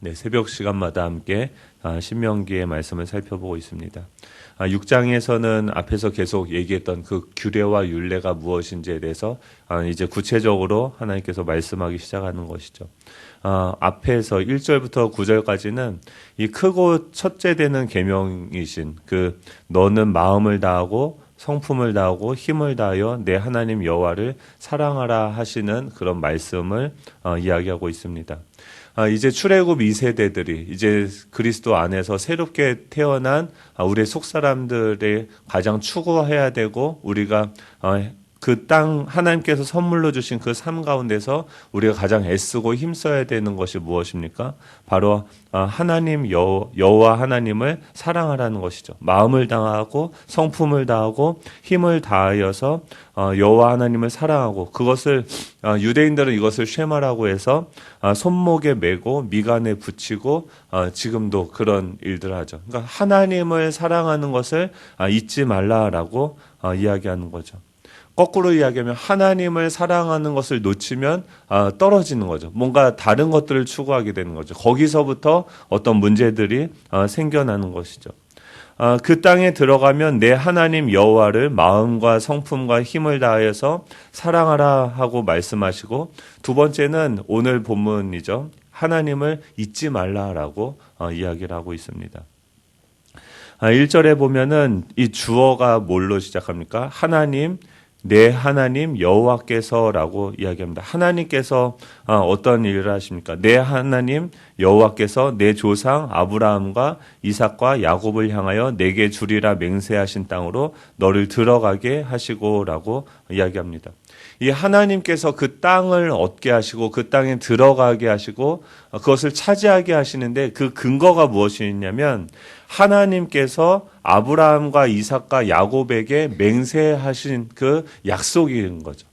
네, 새벽 시간마다 함께 신명기의 말씀을 살펴보고 있습니다. 6장에서는 앞에서 계속 얘기했던 그 규례와 율례가 무엇인지에 대해서 이제 구체적으로 하나님께서 말씀하기 시작하는 것이죠. 앞에서 1절부터 9절까지는 이 크고 첫째 되는 계명이신 그 너는 마음을 다하고 성품을 다하고 힘을 다하여 내 하나님 여호와를 사랑하라 하시는 그런 말씀을 이야기하고 있습니다. 이제 출애굽 2세대들이 이제 그리스도 안에서 새롭게 태어난 우리의 속사람들의 가장 추구해야 되고 우리가 그 땅 하나님께서 선물로 주신 그 삶 가운데서 우리가 가장 애쓰고 힘써야 되는 것이 무엇입니까? 바로 하나님 여호와 하나님을 사랑하라는 것이죠. 마음을 다하고 성품을 다하고 힘을 다하여서 여호와 하나님을 사랑하고 그것을 유대인들은 이것을 쉐마라고 해서 손목에 메고 미간에 붙이고 지금도 그런 일들을 하죠. 그러니까 하나님을 사랑하는 것을 잊지 말라라고 이야기하는 거죠. 거꾸로 이야기하면 하나님을 사랑하는 것을 놓치면 떨어지는 거죠. 뭔가 다른 것들을 추구하게 되는 거죠. 거기서부터 어떤 문제들이 생겨나는 것이죠. 그 땅에 들어가면 내 하나님 여호와를 마음과 성품과 힘을 다하여서 사랑하라 하고 말씀하시고 두 번째는 오늘 본문이죠. 하나님을 잊지 말라라고 이야기를 하고 있습니다. 1절에 보면은 이 주어가 뭘로 시작합니까? 하나님, 내 하나님 여호와께서라고 이야기합니다. 하나님께서 어떤 일을 하십니까? 내 하나님 여호와께서 내 조상 아브라함과 이삭과 야곱을 향하여 내게 주리라 맹세하신 땅으로 너를 들어가게 하시고라고 이야기합니다. 이 하나님께서 그 땅을 얻게 하시고 그 땅에 들어가게 하시고 그것을 차지하게 하시는데 그 근거가 무엇이냐면 하나님께서 아브라함과 이삭과 야곱에게 맹세하신 그 약속인 거죠.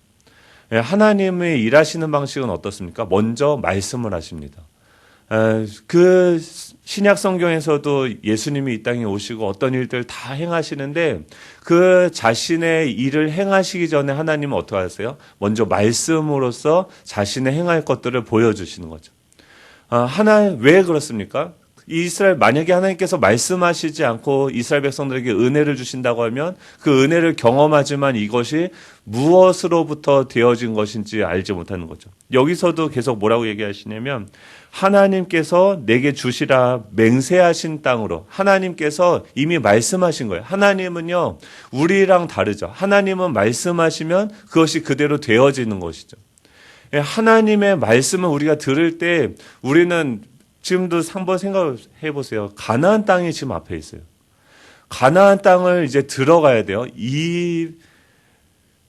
하나님의 일하시는 방식은 어떻습니까? 먼저 말씀을 하십니다. 그 신약 성경에서도 예수님이 이 땅에 오시고 어떤 일들 다 행하시는데 그 자신의 일을 행하시기 전에 하나님은 어떻게 하세요? 먼저 말씀으로써 자신의 행할 것들을 보여주시는 거죠. 왜 그렇습니까? 이스라엘 만약에 하나님께서 말씀하시지 않고 이스라엘 백성들에게 은혜를 주신다고 하면 그 은혜를 경험하지만 이것이 무엇으로부터 되어진 것인지 알지 못하는 거죠. 여기서도 계속 뭐라고 얘기하시냐면 하나님께서 내게 주시라 맹세하신 땅으로 하나님께서 이미 말씀하신 거예요. 하나님은요 우리랑 다르죠. 하나님은 말씀하시면 그것이 그대로 되어지는 것이죠. 하나님의 말씀을 우리가 들을 때 우리는 지금도 한번 생각해 보세요. 가나안 땅이 지금 앞에 있어요. 가나안 땅을 이제 들어가야 돼요.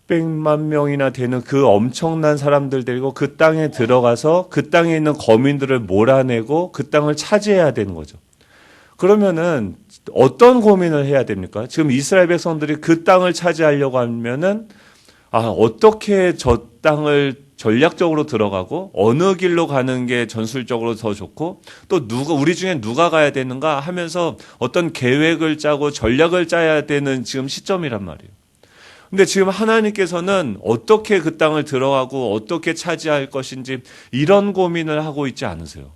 200만 명이나 되는 그 엄청난 사람들 데리고 그 땅에 들어가서 그 땅에 있는 거민들을 몰아내고 그 땅을 차지해야 되는 거죠. 그러면은 어떤 고민을 해야 됩니까? 지금 이스라엘 백성들이 그 땅을 차지하려고 하면은 어떻게 저 땅을 전략적으로 들어가고 어느 길로 가는 게 전술적으로 더 좋고 또 우리 중에 누가 가야 되는가 하면서 어떤 계획을 짜고 전략을 짜야 되는 지금 시점이란 말이에요. 근데 지금 하나님께서는 어떻게 그 땅을 들어가고 어떻게 차지할 것인지 이런 고민을 하고 있지 않으세요.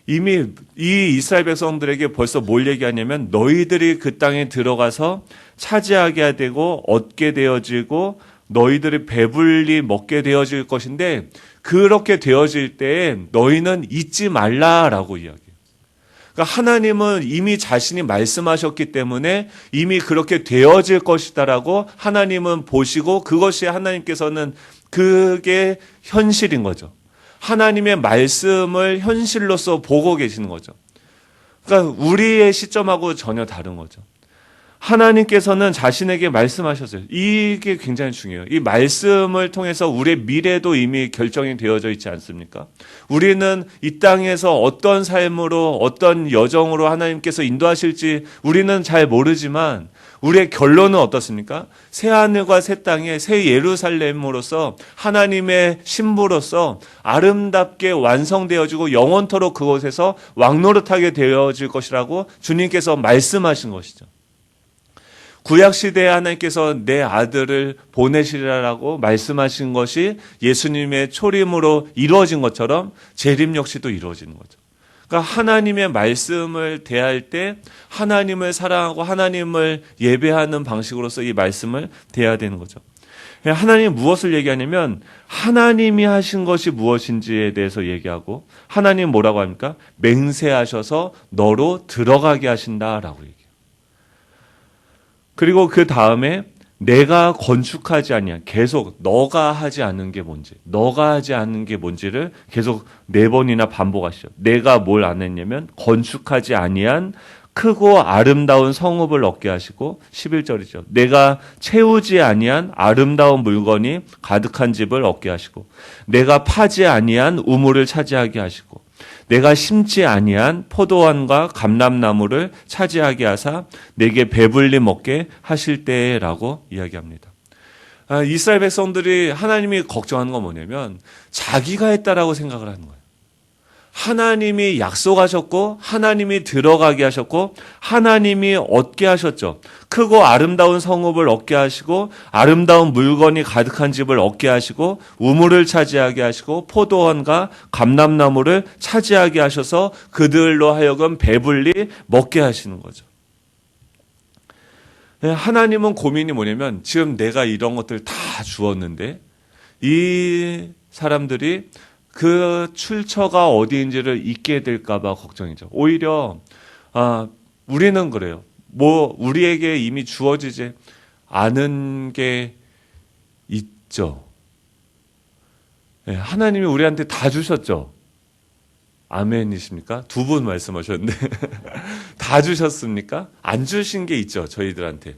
이미 이 이스라엘 백성들에게 벌써 뭘 얘기하냐면 너희들이 그 땅에 들어가서 차지하게 되고 얻게 되어지고 너희들이 배불리 먹게 되어질 것인데 그렇게 되어질 때에 너희는 잊지 말라라고 이야기해요. 그러니까 하나님은 이미 자신이 말씀하셨기 때문에 이미 그렇게 되어질 것이다라고 하나님은 보시고 그것이 하나님께서는 그게 현실인 거죠. 하나님의 말씀을 현실로서 보고 계시는 거죠. 그러니까 우리의 시점하고 전혀 다른 거죠. 하나님께서는 자신에게 말씀하셨어요. 이게 굉장히 중요해요. 이 말씀을 통해서 우리의 미래도 이미 결정이 되어져 있지 않습니까? 우리는 이 땅에서 어떤 삶으로 어떤 여정으로 하나님께서 인도하실지 우리는 잘 모르지만 우리의 결론은 어떻습니까? 새 하늘과 새 땅에 새 예루살렘으로서 하나님의 신부로서 아름답게 완성되어지고 영원토록 그곳에서 왕노릇하게 되어질 것이라고 주님께서 말씀하신 것이죠. 구약시대에 하나님께서 내 아들을 보내시리라고 말씀하신 것이 예수님의 초림으로 이루어진 것처럼 재림 역시도 이루어지는 거죠. 그러니까 하나님의 말씀을 대할 때 하나님을 사랑하고 하나님을 예배하는 방식으로서 이 말씀을 대해야 되는 거죠. 하나님이 무엇을 얘기하냐면 하나님이 하신 것이 무엇인지에 대해서 얘기하고, 하나님 뭐라고 합니까? 맹세하셔서 너로 들어가게 하신다라고 얘기해요. 그리고 그 다음에 내가 건축하지 아니한, 계속 너가 하지 않은 게 뭔지, 너가 하지 않은 게 뭔지를 계속 4번이나 반복하시죠. 내가 뭘 안 했냐면 건축하지 아니한 크고 아름다운 성읍을 얻게 하시고, 11절이죠. 내가 채우지 아니한 아름다운 물건이 가득한 집을 얻게 하시고, 내가 파지 아니한 우물을 차지하게 하시고, 내가 심지 아니한 포도원과 감람나무를 차지하게 하사 내게 배불리 먹게 하실 때라고 이야기합니다. 이스라엘 백성들이 하나님이 걱정하는 건 뭐냐면 자기가 했다라고 생각을 하는 거예요. 하나님이 약속하셨고 하나님이 들어가게 하셨고 하나님이 얻게 하셨죠. 크고 아름다운 성읍을 얻게 하시고 아름다운 물건이 가득한 집을 얻게 하시고 우물을 차지하게 하시고 포도원과 감람나무를 차지하게 하셔서 그들로 하여금 배불리 먹게 하시는 거죠. 하나님은 고민이 뭐냐면 지금 내가 이런 것들 다 주었는데 이 사람들이 그 출처가 어디인지를 잊게 될까 봐 걱정이죠. 오히려 우리는 그래요. 우리에게 이미 주어지지 않은 게 있죠. 하나님이 우리한테 다 주셨죠. 아멘이십니까? 2분 말씀하셨는데 다 주셨습니까? 안 주신 게 있죠. 저희들한테.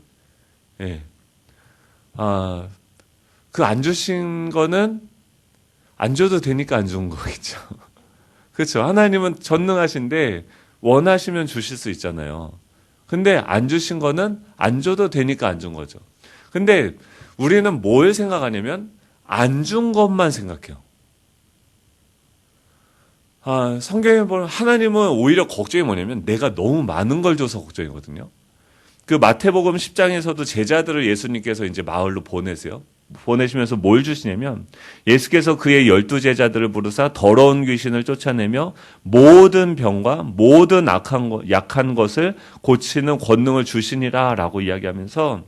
그 안 주신 거는 안 줘도 되니까 안 준 거겠죠. 그렇죠. 하나님은 전능하신데 원하시면 주실 수 있잖아요. 근데 안 주신 거는 안 줘도 되니까 안 준 거죠. 근데 우리는 뭘 생각하냐면 안 준 것만 생각해요. 성경에 보면 하나님은 오히려 걱정이 뭐냐면 내가 너무 많은 걸 줘서 걱정이거든요. 그 마태복음 10장에서도 제자들을 예수님께서 이제 마을로 보내세요. 보내시면서 뭘 주시냐면 예수께서 그의 12제자들을 부르사 더러운 귀신을 쫓아내며 모든 병과 모든 약한 것을 고치는 권능을 주시니라 라고 이야기하면서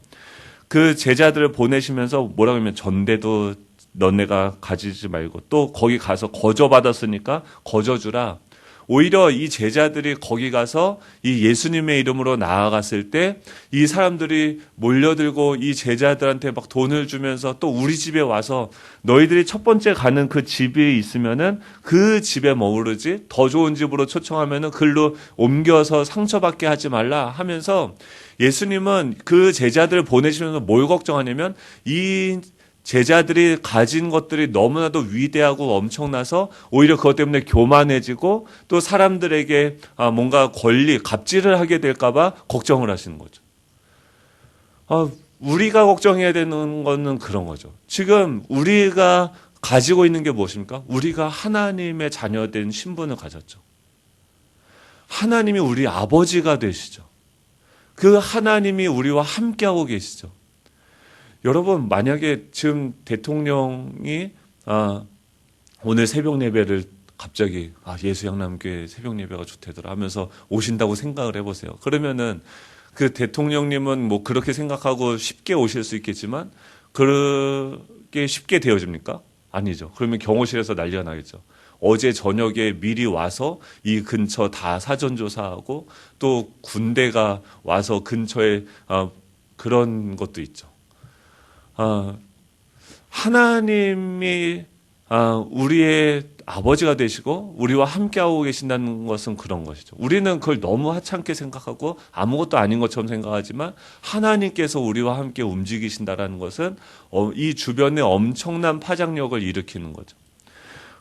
그 제자들을 보내시면서 뭐라고 하면 전대도 너네가 가지지 말고 또 거기 가서 거저 받았으니까 거저 주라. 오히려 이 제자들이 거기 가서 이 예수님의 이름으로 나아갔을 때 이 사람들이 몰려들고 이 제자들한테 막 돈을 주면서 또 우리 집에 와서 너희들이 첫 번째 가는 그 집이 있으면은 그 집에 머무르지 더 좋은 집으로 초청하면은 글로 옮겨서 상처받게 하지 말라 하면서 예수님은 그 제자들을 보내시면서 뭘 걱정하냐면 이 제자들이 가진 것들이 너무나도 위대하고 엄청나서 오히려 그것 때문에 교만해지고 또 사람들에게 뭔가 갑질을 하게 될까 봐 걱정을 하시는 거죠. 우리가 걱정해야 되는 거는 그런 거죠. 지금 우리가 가지고 있는 게 무엇입니까? 우리가 하나님의 자녀된 신분을 가졌죠. 하나님이 우리 아버지가 되시죠. 그 하나님이 우리와 함께하고 계시죠. 여러분, 만약에 지금 대통령이 오늘 새벽 예배를 갑자기 예수 양남교회 새벽 예배가 좋대더라 하면서 오신다고 생각을 해보세요. 그러면은 그 대통령님은 뭐 그렇게 생각하고 쉽게 오실 수 있겠지만 그렇게 쉽게 되어집니까? 아니죠. 그러면 경호실에서 난리가 나겠죠. 어제 저녁에 미리 와서 이 근처 다 사전조사하고 또 군대가 와서 근처에 그런 것도 있죠. 하나님이 우리의 아버지가 되시고 우리와 함께하고 계신다는 것은 그런 것이죠. 우리는 그걸 너무 하찮게 생각하고 아무것도 아닌 것처럼 생각하지만 하나님께서 우리와 함께 움직이신다는 것은 이 주변에 엄청난 파장력을 일으키는 거죠.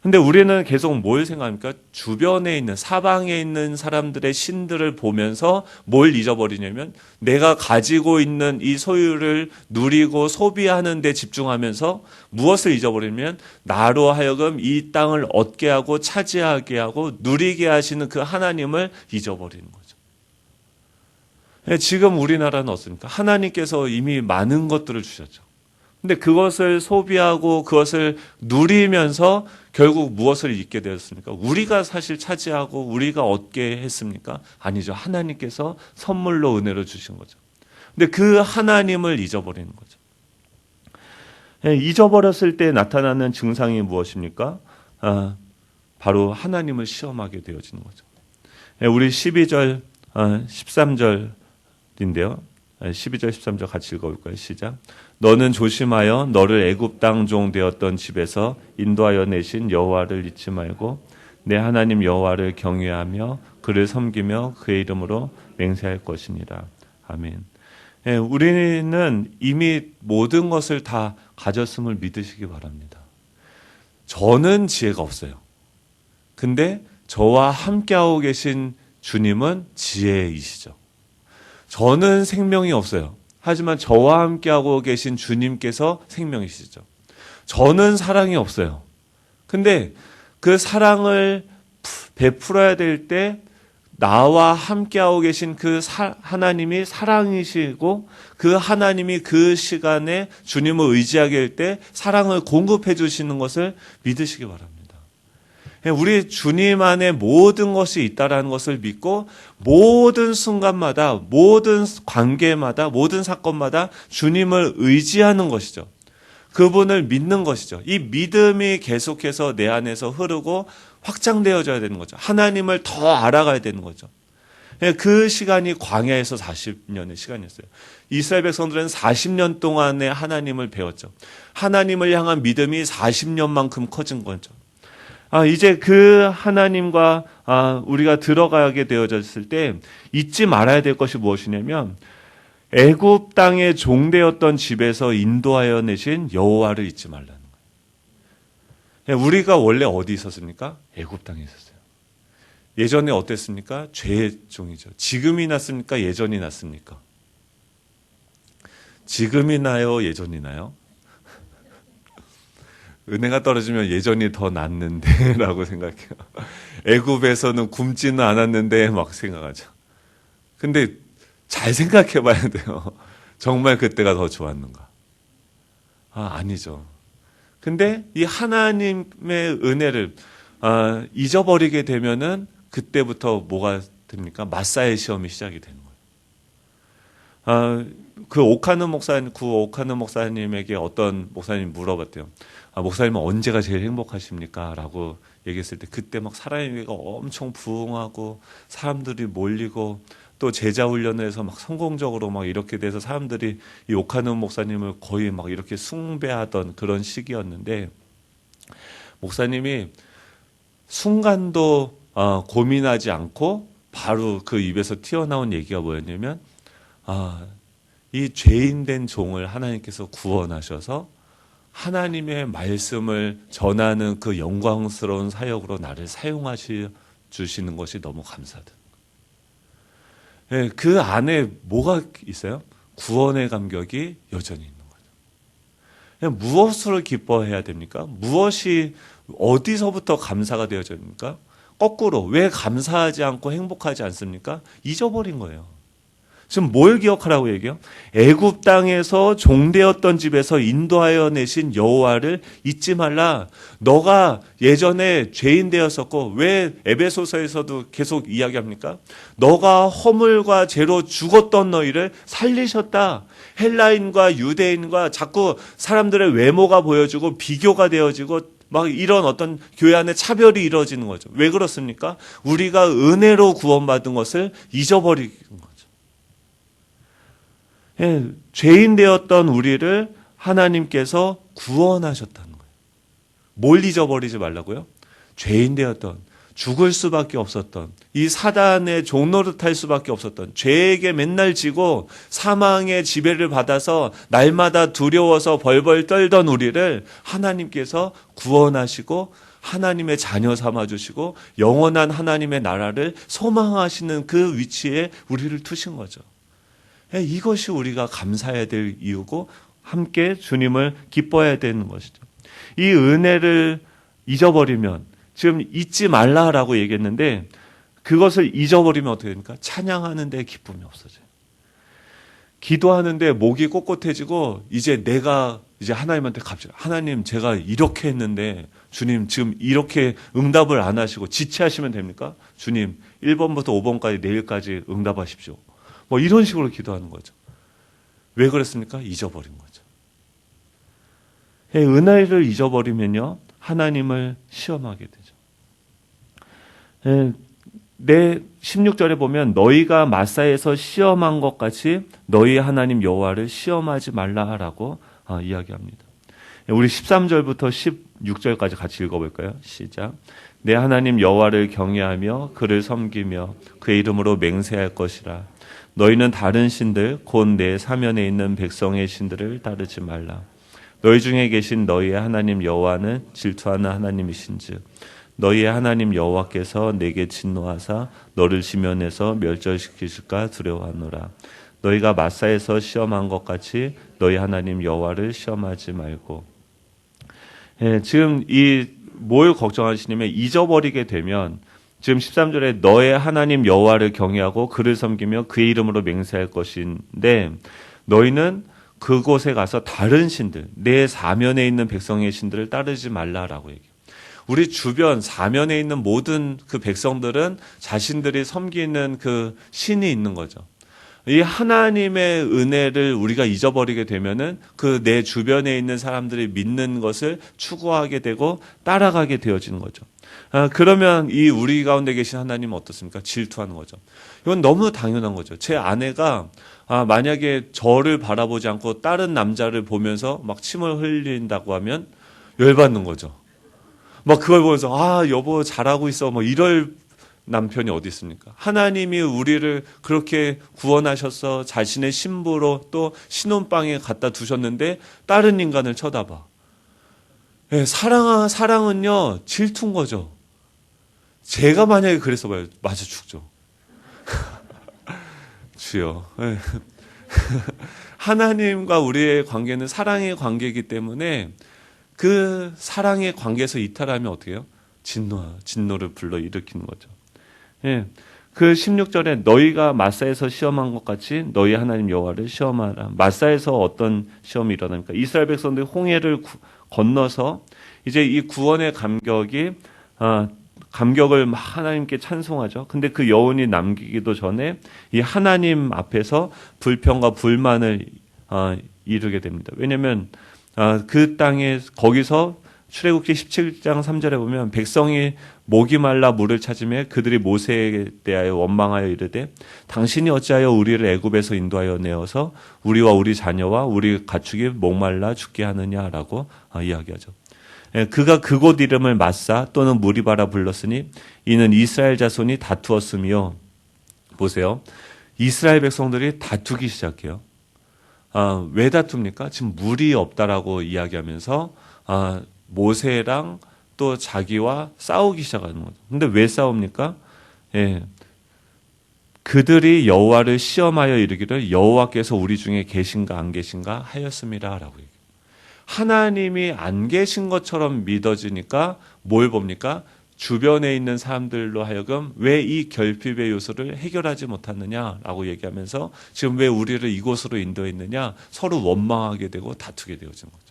근데 우리는 계속 뭘 생각합니까? 주변에 있는, 사방에 있는 사람들의 신들을 보면서 뭘 잊어버리냐면 내가 가지고 있는 이 소유를 누리고 소비하는 데 집중하면서 무엇을 잊어버리면 나로 하여금 이 땅을 얻게 하고 차지하게 하고 누리게 하시는 그 하나님을 잊어버리는 거죠. 지금 우리나라는 어떻습니까? 하나님께서 이미 많은 것들을 주셨죠. 근데 그것을 소비하고 그것을 누리면서 결국 무엇을 잊게 되었습니까? 우리가 사실 차지하고 우리가 얻게 했습니까? 아니죠. 하나님께서 선물로 은혜로 주신 거죠. 근데 그 하나님을 잊어버리는 거죠. 잊어버렸을 때 나타나는 증상이 무엇입니까? 바로 하나님을 시험하게 되어지는 거죠. 우리 12절, 13절인데요. 12절, 13절 같이 읽어볼까요? 시작. 너는 조심하여 너를 애굽 땅 종 되었던 집에서 인도하여 내신 여호와를 잊지 말고 내 하나님 여호와를 경외하며 그를 섬기며 그의 이름으로 맹세할 것이니라. 아멘. 우리는 이미 모든 것을 다 가졌음을 믿으시기 바랍니다. 저는 지혜가 없어요. 근데 저와 함께하고 계신 주님은 지혜이시죠. 저는 생명이 없어요. 하지만 저와 함께하고 계신 주님께서 생명이시죠. 저는 사랑이 없어요. 근데 그 사랑을 베풀어야 될 때 나와 함께하고 계신 그 하나님이 사랑이시고 그 하나님이 그 시간에 주님을 의지하게 할 때 사랑을 공급해 주시는 것을 믿으시기 바랍니다. 우리 주님 안에 모든 것이 있다라는 것을 믿고 모든 순간마다 모든 관계마다 모든 사건마다 주님을 의지하는 것이죠. 그분을 믿는 것이죠. 이 믿음이 계속해서 내 안에서 흐르고 확장되어져야 되는 거죠. 하나님을 더 알아가야 되는 거죠. 그 시간이 광야에서 40년의 시간이었어요. 이스라엘 백성들은 40년 동안에 하나님을 배웠죠. 하나님을 향한 믿음이 40년만큼 커진 거죠. 이제 그 하나님과 우리가 들어가게 되어졌을 때 잊지 말아야 될 것이 무엇이냐면 애굽 땅의 종되었던 집에서 인도하여 내신 여호와를 잊지 말라는 거예요. 우리가 원래 어디 있었습니까? 애굽 땅에 있었어요. 예전에 어땠습니까? 죄의 종이죠. 지금이 낫습니까? 예전이 낫습니까? 지금이 나요? 예전이 나요? 은혜가 떨어지면 예전이 더 낫는데 라고 생각해요. 애굽에서는 굶지는 않았는데 막 생각하죠. 근데 잘 생각해 봐야 돼요. 정말 그때가 더 좋았는가? 아니죠. 근데 이 하나님의 은혜를 잊어버리게 되면은 그때부터 뭐가 됩니까? 마사의 시험이 시작이 되는 거예요. 그 오카누 목사님에게 어떤 목사님이 물어봤대요. 목사님은 언제가 제일 행복하십니까? 라고 얘기했을 때 그때 막 사람의 교회가 엄청 부흥하고 사람들이 몰리고 또 제자 훈련을 해서 막 성공적으로 막 이렇게 돼서 사람들이 이 오카누 목사님을 거의 막 이렇게 숭배하던 그런 시기였는데 목사님이 순간도 고민하지 않고 바로 그 입에서 튀어나온 얘기가 뭐였냐면 이 죄인된 종을 하나님께서 구원하셔서 하나님의 말씀을 전하는 그 영광스러운 사역으로 나를 사용하시 주시는 것이 너무 감사하다. 그 안에 뭐가 있어요? 구원의 감격이 여전히 있는 거죠. 무엇으로 기뻐해야 됩니까? 무엇이 어디서부터 감사가 되어집니까? 거꾸로 왜 감사하지 않고 행복하지 않습니까? 잊어버린 거예요. 지금 뭘 기억하라고 얘기해요? 애굽 땅에서 종되었던 집에서 인도하여 내신 여호와를 잊지 말라. 너가 예전에 죄인 되었었고 왜 에베소서에서도 계속 이야기합니까? 너가 허물과 죄로 죽었던 너희를 살리셨다. 헬라인과 유대인과 자꾸 사람들의 외모가 보여지고 비교가 되어지고 막 이런 어떤 교회 안에 차별이 이루어지는 거죠. 왜 그렇습니까? 우리가 은혜로 구원받은 것을 잊어버리는 거죠. 죄인 되었던 우리를 하나님께서 구원하셨다는 거예요. 뭘 잊어버리지 말라고요? 죄인 되었던, 죽을 수밖에 없었던, 이 사단의 종노릇할 수밖에 없었던, 죄에게 맨날 지고 사망의 지배를 받아서 날마다 두려워서 벌벌 떨던 우리를 하나님께서 구원하시고 하나님의 자녀 삼아주시고 영원한 하나님의 나라를 소망하시는 그 위치에 우리를 두신 거죠. 이것이 우리가 감사해야 될 이유고 함께 주님을 기뻐해야 되는 것이죠. 이 은혜를 잊어버리면 지금 잊지 말라라고 얘기했는데 그것을 잊어버리면 어떻게 됩니까? 찬양하는 데 기쁨이 없어져요. 기도하는데 목이 꼿꼿해지고 이제 하나님한테 갑자기 하나님 제가 이렇게 했는데 주님 지금 이렇게 응답을 안 하시고 지체하시면 됩니까? 주님 1번부터 5번까지 내일까지 응답하십시오. 뭐 이런 식으로 기도하는 거죠. 왜 그랬습니까? 잊어버린 거죠. 은혜를 잊어버리면요 하나님을 시험하게 되죠. 내 16절에 보면 너희가 마사에서 시험한 것 같이 너희 하나님 여호와를 시험하지 말라라고 이야기합니다. 우리 13절부터 16절까지 같이 읽어볼까요? 시작. 내 하나님 여호와를 경외하며 그를 섬기며 그의 이름으로 맹세할 것이라. 너희는 다른 신들 곧 내 사면에 있는 백성의 신들을 따르지 말라. 너희 중에 계신 너희의 하나님 여호와는 질투하는 하나님이신즉 너희의 하나님 여호와께서 내게 진노하사 너를 지면에서 멸절시키실까 두려워하노라. 너희가 마사에서 시험한 것 같이 너희 하나님 여호와를 시험하지 말고. 지금 뭘 걱정하시냐면 잊어버리게 되면 지금 13절에 너의 하나님 여호와를 경외하고 그를 섬기며 그의 이름으로 맹세할 것인데 너희는 그곳에 가서 다른 신들, 내 사면에 있는 백성의 신들을 따르지 말라라고 얘기해요. 우리 주변 사면에 있는 모든 그 백성들은 자신들이 섬기는 그 신이 있는 거죠. 이 하나님의 은혜를 우리가 잊어버리게 되면은 그 내 주변에 있는 사람들이 믿는 것을 추구하게 되고 따라가게 되어지는 거죠. 그러면 이 우리 가운데 계신 하나님은 어떻습니까? 질투하는 거죠. 이건 너무 당연한 거죠. 제 아내가 만약에 저를 바라보지 않고 다른 남자를 보면서 막 침을 흘린다고 하면 열받는 거죠. 막 그걸 보면서 여보 잘하고 있어 뭐 이럴 남편이 어디 있습니까? 하나님이 우리를 그렇게 구원하셔서 자신의 신부로 또 신혼방에 갖다 두셨는데 다른 인간을 쳐다봐. 사랑은요 질투인 거죠. 제가 만약에 그래서 봐요. 맞아 죽죠. 주여. 하나님과 우리의 관계는 사랑의 관계이기 때문에 그 사랑의 관계에서 이탈하면 어떻게 해요? 진노를 불러일으키는 거죠. 그 16절에 너희가 마사에서 시험한 것 같이 너희 하나님 여호와를 시험하라. 마사에서 어떤 시험이 일어납니까? 이스라엘 백성들이 홍해를 건너서 이제 이 구원의 감격을 하나님께 찬송하죠. 근데 그 여운이 남기기도 전에 이 하나님 앞에서 불평과 불만을 이루게 됩니다. 왜냐하면 그 땅에 거기서 출애굽기 17장 3절에 보면 백성이 목이 말라 물을 찾으며 그들이 모세에 대하여 원망하여 이르되 당신이 어찌하여 우리를 애굽에서 인도하여 내어서 우리와 우리 자녀와 우리 가축이 목말라 죽게 하느냐라고 이야기하죠. 그가 그곳 이름을 마사 또는 무리바라 불렀으니 이는 이스라엘 자손이 다투었으며 보세요. 이스라엘 백성들이 다투기 시작해요. 왜 다툽니까? 지금 물이 없다라고 이야기하면서 모세랑 또 자기와 싸우기 시작하는 거죠. 근데 왜 싸웁니까? 그들이 여호와를 시험하여 이르기를 여호와께서 우리 중에 계신가 안 계신가 하였음이라라고 얘기해요. 하나님이 안 계신 것처럼 믿어지니까 뭘 봅니까? 주변에 있는 사람들로 하여금 왜 이 결핍의 요소를 해결하지 못하느냐라고 얘기하면서 지금 왜 우리를 이곳으로 인도했느냐 서로 원망하게 되고 다투게 되어지는 거죠.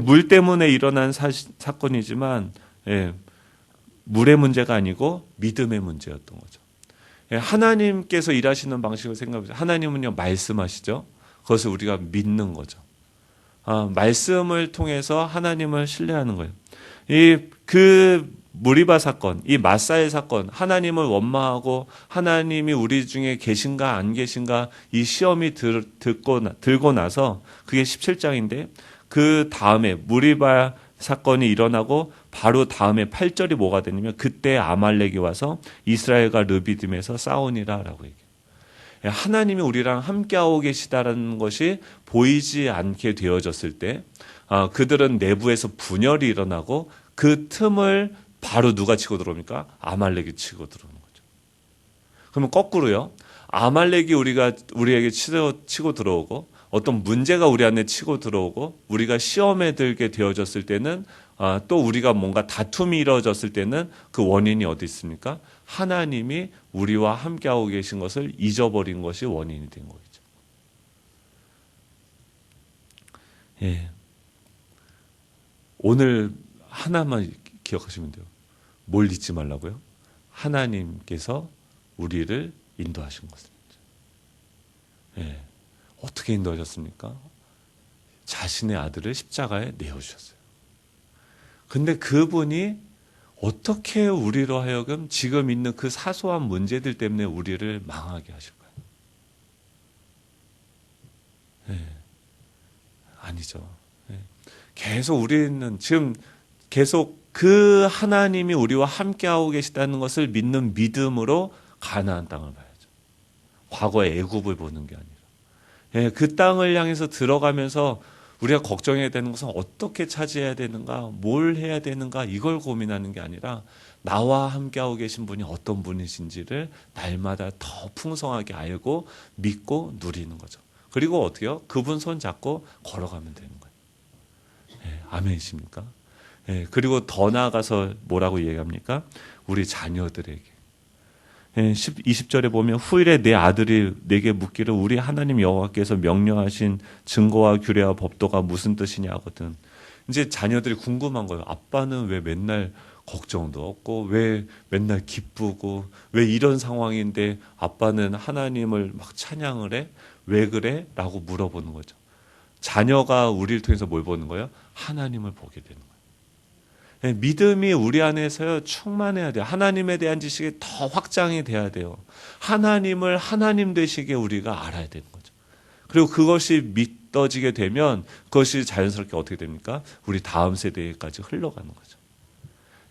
물 때문에 일어난 사건이지만 물의 문제가 아니고 믿음의 문제였던 거죠. 하나님께서 일하시는 방식을 생각해보세요. 하나님은요 말씀하시죠. 그것을 우리가 믿는 거죠. 말씀을 통해서 하나님을 신뢰하는 거예요. 그 무리바 사건, 이 마사의 사건, 하나님을 원망하고 하나님이 우리 중에 계신가 안 계신가 이 시험이 들고 나서 그게 17장인데 그 다음에 무리바 사건이 일어나고 바로 다음에 8절이 뭐가 되냐면 그때 아말렉이 와서 이스라엘과 르비딤에서 싸우니라라고 얘기해요. 하나님이 우리랑 함께하고 계시다는 것이 보이지 않게 되어졌을 때 그들은 내부에서 분열이 일어나고 그 틈을 바로 누가 치고 들어옵니까? 아말렉이 치고 들어오는 거죠. 그러면 거꾸로요. 아말렉이 우리에게 치고 들어오고 어떤 문제가 우리 안에 치고 들어오고 우리가 시험에 들게 되어졌을 때는 또 우리가 뭔가 다툼이 이루어졌을 때는 그 원인이 어디 있습니까? 하나님이 우리와 함께하고 계신 것을 잊어버린 것이 원인이 된 거죠. 예. 오늘 하나만 기억하시면 돼요. 뭘 잊지 말라고요? 하나님께서 우리를 인도하신 것입니다. 예. 어떻게 인도하셨습니까? 자신의 아들을 십자가에 내어주셨어요. 근데 그분이 어떻게 우리로 하여금 지금 있는 그 사소한 문제들 때문에 우리를 망하게 하실까요? 예. 아니죠. 예. 계속 우리는 지금 계속 그 하나님이 우리와 함께하고 계시다는 것을 믿는 믿음으로 가나안 땅을 봐야죠. 과거의 애굽을 보는 게 아니라. 예, 그 땅을 향해서 들어가면서 우리가 걱정해야 되는 것은 어떻게 차지해야 되는가, 뭘 해야 되는가 이걸 고민하는 게 아니라 나와 함께하고 계신 분이 어떤 분이신지를 날마다 더 풍성하게 알고 믿고 누리는 거죠. 그리고 어떻게요? 그분 손 잡고 걸어가면 되는 거예요. 예, 아멘이십니까? 예, 그리고 더 나아가서 뭐라고 얘기합니까? 우리 자녀들에게. 20절에 보면 후일에 내 아들이 내게 묻기를 우리 하나님 여호와께서 명령하신 증거와 규례와 법도가 무슨 뜻이냐 하거든. 이제 자녀들이 궁금한 거예요. 아빠는 왜 맨날 걱정도 없고 왜 맨날 기쁘고 왜 이런 상황인데 아빠는 하나님을 막 찬양을 해? 왜 그래? 라고 물어보는 거죠. 자녀가 우리를 통해서 뭘 보는 거예요? 하나님을 보게 되는 거예요. 믿음이 우리 안에서 충만해야 돼요. 하나님에 대한 지식이 더 확장이 돼야 돼요. 하나님을 하나님 되시게 우리가 알아야 되는 거죠. 그리고 그것이 믿어지게 되면 그것이 자연스럽게 어떻게 됩니까? 우리 다음 세대까지 흘러가는 거죠.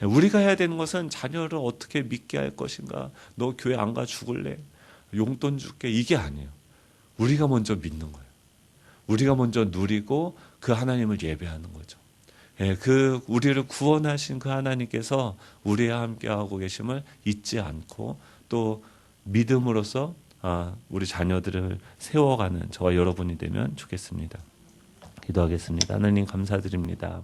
우리가 해야 되는 것은 자녀를 어떻게 믿게 할 것인가? 너 교회 안 가 죽을래? 용돈 줄게? 이게 아니에요. 우리가 먼저 믿는 거예요. 우리가 먼저 누리고 그 하나님을 예배하는 거죠. 예, 그 우리를 구원하신 그 하나님께서 우리와 함께하고 계심을 잊지 않고 또 믿음으로써 우리 자녀들을 세워가는 저와 여러분이 되면 좋겠습니다. 기도하겠습니다. 하나님 감사드립니다.